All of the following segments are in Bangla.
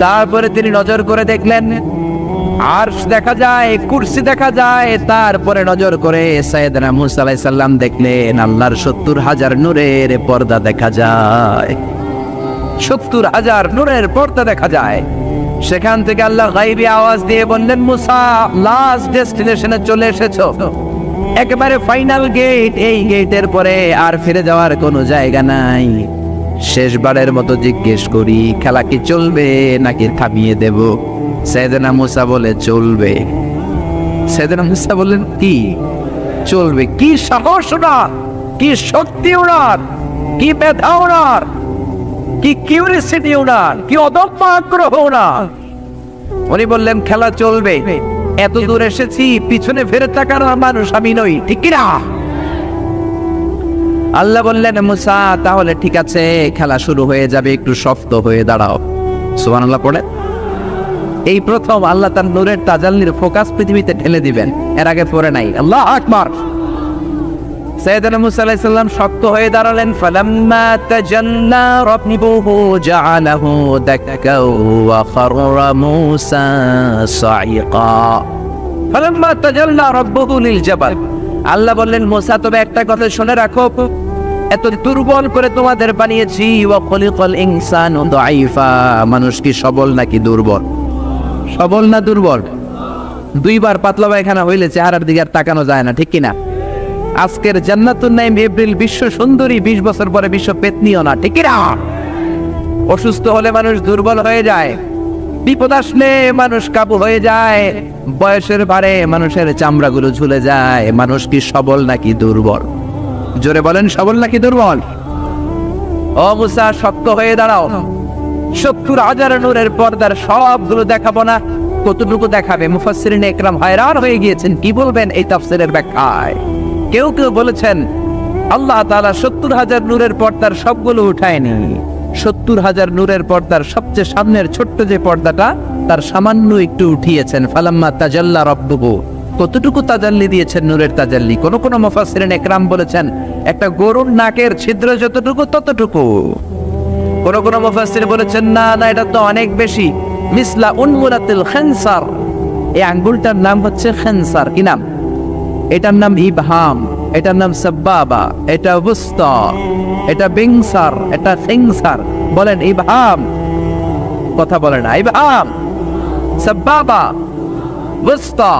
তারপরে তিনি নজর করে দেখলেন আরশ দেখা যায়, কুরসি দেখা যায়। তারপরে নজর করে সাইয়েদনা মুসা আলাইহিস সালাম দেখলেন আল্লাহর 70,000 নূরের পর্দা দেখা যায়। 70,000 নূরের পর্দা দেখা যায়। সেখান থেকে আল্লাহ গায়বী আওয়াজ দিয়ে বললেন, মুসা, লাস্ট ডেস্টিনেশনে চলে এসেছো, একেবারে ফাইনাল গেট। এই গেটের পরে আর ফিরে যাওয়ার কোনো জায়গা নাই। শেষবারের মতো জিজ্ঞেস করি, খেলা কি চলবে নাকি থামিয়ে দেব? সাইয়েদনা মুসা বলে চলবে। সাইয়েদনা মুসা বললেন, কি চলবে? কি সাহস ওনার, কি শক্তি ওনার, কি মেধা ওনার, কি কিউরিসিটি ওনার, কি অদম্য আগ্রহ ওনার। উনি বললেন, খেলা চলবে। এত দূর এসেছি, পিছনে ফিরে তাকানোর মানুষ আমি নই, ঠিক কিনা? আল্লাহ বললেন, মুসা তাহলে ঠিক আছে, খেলা শুরু হয়ে যাবে, একটু শক্ত হয়ে দাঁড়াও। সুবহানাল্লাহ পড়ে। এই প্রথম আল্লাহ তার নূরের তাজাল্লির ফোকাস পৃথিবীতে ঢেলে দিবেন, এর আগে পড়ে নাই। আল্লাহু আকবার। সাইয়েদনা মুসা আলাইহিস সালাম শক্ত হয়ে দাঁড়ালেন। ফালাম্মা তাজাল্লা রাব্বুহু জাআলাহু দাক্কাও ওয়া খাররা মুসা সাইকা। ফালাম্মা তাজাল্লা রাব্বুহু লিল জাবাল, আল্লাহ বললেন, মুসা তবে একটা কথা শুনে রাখো, এত দুর্বল করে তোমাদের বানিয়েছি। ওয়া খলিকাল ইনসানু দাঈফা, মানুষ কি সবল নাকি দুর্বল? সবল না দুর্বল? দুইবার পাতলা পায়খানা হইলে চেহারার দিকে আর তাকানো যায় না, ঠিক কিনা? আজকের জান্নাতুন নাইম এপ্রিল বিশ্ব সুন্দরী, 20 বছর পরে বিশ্ব পেতনিও না, ঠিক কিনা? অসুস্থ হলে মানুষ দুর্বল হয়ে যায়, বিপদ আসলে মানুষ কাবু হয়ে যায়, বয়সের ভারে মানুষের চামড়াগুলো ঝুলে যায়। মানুষ কি সবল নাকি দুর্বল? জোরে বলেন, সবল নাকি দুর্বল? ও মুসা, শক্ত হয়ে দাঁড়াও। 70,000 নূরের পর্দার সবগুলো দেখাবো না, কতটুকু দেখাবে? মুফাসসিরিন ইকরাম হয়রান হয়ে গিয়েছেন, কি বলবেন এই তাফসীরের ব্যাখ্যায়। কেউ কেউ বলেছেন আল্লাহ তাআলা 70,000 নূরের পর্দার সবগুলো উঠায়নি, 70,000 নূরের পর্দার সবচেয়ে সামনের ছোট্ট যে পর্দাটা, তার সামান্য একটু উঠিয়েছেন। ফালাম্মা তাজাল্লা রাব্বুহু, কতটুকু তাজাল্লি দিয়েছেন নূরের তাজাল্লি? কোন কোন মুফাসসিরিন ইকরাম বলেছেন একটা গরুর নাকের ছিদ্র যতটুকু ততটুকু। কোন কোন মুফাসসির বলেছেন না না, এটা তো অনেক বেশি। মিসলা উনমুলাতিল খানসার, এই আঙ্গুলটার নাম হচ্ছে খানসার। কি নাম? এটার নাম ইবহাম, এটার নাম সাব্বাবা, এটা বুস্তা, এটা বিংসার, এটা ফিংসার। বলেন ইবহাম, কথা বলে না। ইবহাম, সাব্বাবা, বুস্তা,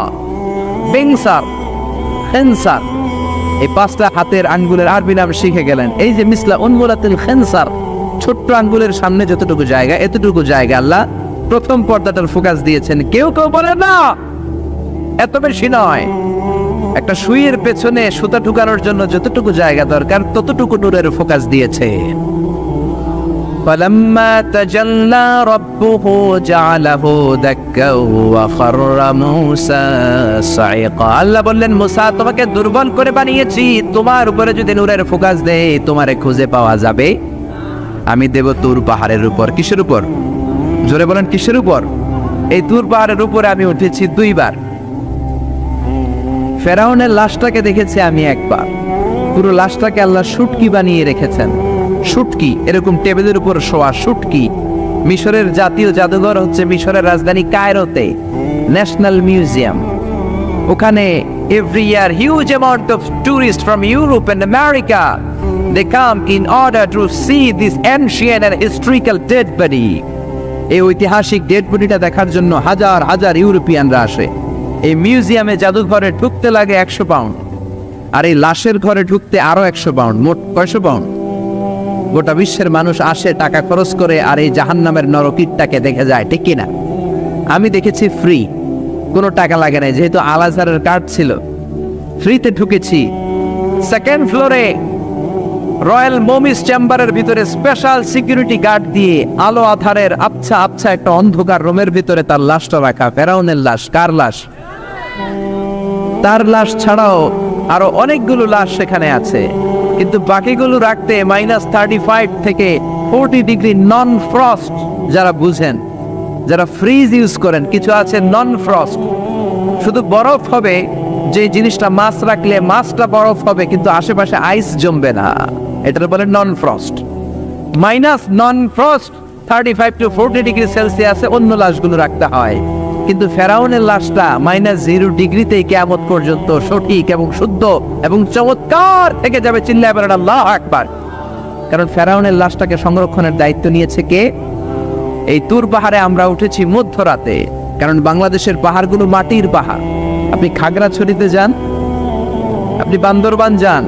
বিংসার, খানসার, এই 5টা হাতের আঙ্গুলের আরবি নাম শিখে গেলেন। এই যে মিসলা উনমুলাতিল খানসার, ছোট্ট আঙ্গুলের সামনে যতটুকু জায়গা, এতটুকু জায়গা আল্লাহ প্রথম পর্দাটার ফোকাস দিয়েছেন। কেউ কেউ বলে না এত বেশি নয়, একটা সুইয়ের পেছনে সুতা ঢুকানোর জন্য যতটুকু জায়গা দরকার ততটুকু নূরের ফোকাস দিয়েছে। ফালাম্মা তাজাল্লা রাব্বুহু জাআলাহু দাক্কাও ওয়া খাররা মুসা সাইকা। আল্লাহ বললেন, মুসা তোমাকে দুর্বল করে বানিয়েছি, তোমার উপরে যদি নূরের ফোকাস দেই তোমারে খুঁজে পাওয়া যাবে। আমি দেব তুর পাহাড়ের উপর। কিসের উপর? জোরে বলেন, কিসের উপর? এই তুর পাহাড়ের উপরে আমি উঠেছি 2 বার। ফেরাউনের লাশটাকে দেখেছি আমি একবার, পুরো লাশটাকে আল্লাহ শুটকি বানিয়ে রেখেছেন। শুটকি, এরকম টেবিলের উপর শোয়া শুটকি। মিশরের জাতীয় জাদুঘর হচ্ছে মিশরের রাজধানী কায়রোতে, ন্যাশনাল মিউজিয়াম। ওখানে every year huge amount of tourist from Europe and America, they come in order to see this ancient and historical dead body. এই ঐতিহাসিক ডেড বডিটা দেখার জন্য হাজার হাজার ইউরোপিয়ানরা আসে। এই মিউজিয়ামে জাদুঘরে ঢুকতে লাগে 100 পাউন্ড, আর এই লাশের ঘরে ঢুকতে আরো 100 পাউন্ড, মোট 500 পাউন্ড। গোটা বিশ্বের মানুষ আসে টাকা খরচ করে, আর এই জাহান্নামের নরকীটটাকে দেখে যায়, ঠিক কিনা? আমি দেখেছি ফ্রি, কোনো টাকা লাগে না, যেহেতু আল আজহারের কার্ড ছিল, ফ্রিতে ঢুকেছি। 2nd ফ্লোরে রয়্যাল মমিস চেম্বারের ভিতরে স্পেশাল সিকিউরিটি গার্ড দিয়ে আলো আধারের আবছা আবছা একটা অন্ধকার রুমের ভিতরে তার লাশটা রাখা। ফেরাউনের লাশ। কার লাশ? তার লাশ ছাড়াও আরো অনেকগুলো লাশ সেখানে আছে, কিন্তু বাকিগুলো রাখতে -35 থেকে 40 ডিগ্রি নন ফ্রস্ট। যারা বুঝেন, যারা ফ্রিজ ইউজ করেন, কিছু আছে নন ফ্রস্ট, শুধু বরফ হবে, যে জিনিসটা মাছ রাখলে মাছটা বরফ হবে কিন্তু আশেপাশে আইস জমবে না, এটার বলে non frost. Minus non frost 35 to 40 degree সেলসিয়াসে অন্য লাশগুলো রাখতে হয়, কিন্তু ফেরাউনের লাশটা -0 ডিগ্রিতেই কিয়ামত পর্যন্ত সঠিক এবং শুদ্ধ এবং চমৎকার থেকে যাবে। চিল্লায় বলেন আল্লাহু আকবার। কারণ ফেরাউনের লাশটাকে সংরক্ষণের দায়িত্ব নিয়েছে কে? এই তুর পাহাড়ে আমরা উঠেছি মধ্যরাতে, কারণ বাংলাদেশের পাহাড়গুলো মাটির পাহাড়। আপনি খাগড়াছড়িতে যান, আপনি বান্দরবান যান,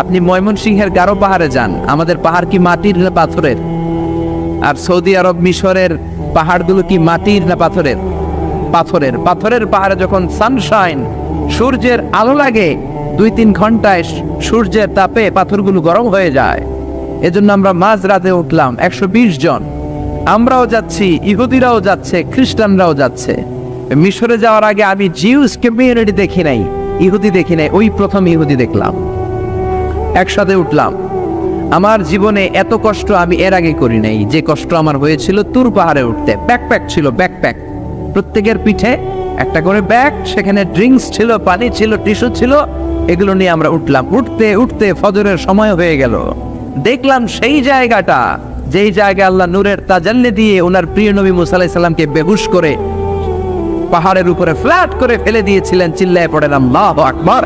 আপনি ময়মনসিংহের গারো পাহাড়ে যান, আমাদের পাহাড় কি মাটির না পাথরের? আর সৌদি আরব মিশরের পাহাড়গুলো কি মাটির না পাথরের? পাথরের। পাথরের পাহাড়ে যখন সানশাইন, সূর্যের আলো লাগে, 2-3 ঘন্টায় সূর্যের তাপে পাথরগুলো গরম হয়ে যায়। এজন্য আমরা মাঝ রাতে উঠলাম, 120 জন। আমরাও যাচ্ছি, ইহুদিরাও যাচ্ছে, খ্রিস্টানরাও যাচ্ছে। মিশরে যাওয়ার আগে আমি জিউস কমিউনিটি দেখি নাই, ইহুদি দেখি নাই, ওই প্রথম ইহুদি দেখলাম। একসাথে উঠলাম। আমার জীবনে এত কষ্ট আমি এর আগে করি নাই, যে কষ্ট আমার হয়েছিল তুর পাহাড়ে উঠতে। ব্যাকপ্যাক ছিল, ব্যাকপ্যাক, প্রত্যেকের পিঠে একটা করে ব্যাগ, সেখানে ড্রিঙ্কস ছিল, পানি ছিল, টিস্যু ছিল, এগুলো নিয়ে আমরা উঠলাম। উঠতে উঠতে ফজরের সময় হয়ে গেল। দেখলাম সেই জায়গাটা, যেই জায়গায় আল্লাহ নূরের তাজাল্লি দিয়ে ওনার প্রিয় নবী মুসা আলাইহিস সালামকে বেহুশ করে পাহাড়ের উপরে ফ্ল্যাট করে ফেলে দিয়েছিলেন। চিল্লায় পড়েন আল্লাহু আকবার।